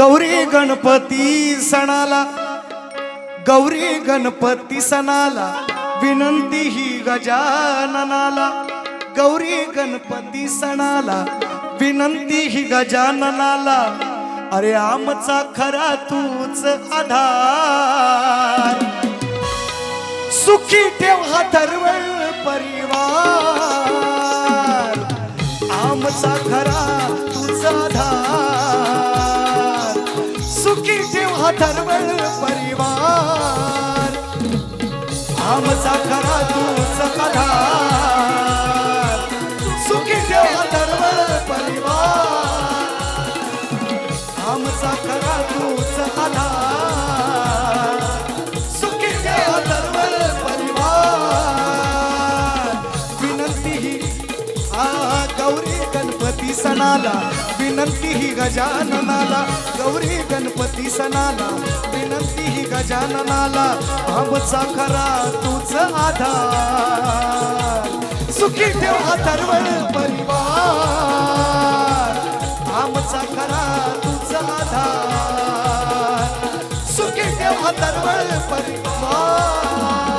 गौरी गणपती सणाला, गौरी गणपती सणाला विनंती ही गजाननाला, गौरी गणपती सणाला विनंती ही गजाननाला, अरे आमचा खरा तूच आधार, सुखी ठेव हा धरवळ परिवार, आमचा खरा तूच आधार, सुखी ठेव हा धरवळ परिवार, आमचा खरा तूच आधार, सुखी ठेव हा धरवळ परिवार, आमचा खरा तूच आधार, सुखी ठेव हा धरवळ परिवार, विनंती ही गौरी गणपती सणाला, विनंती ही गजाननाला, गौरी गणपती सणाला विनंती ही गजाननाला, आमचा खरा तूच आधार, सुखी ठेव हा धरवळ परिवार, आमचा खरा तूच आधार, सुखी ठेव हा धरवळ परिवार.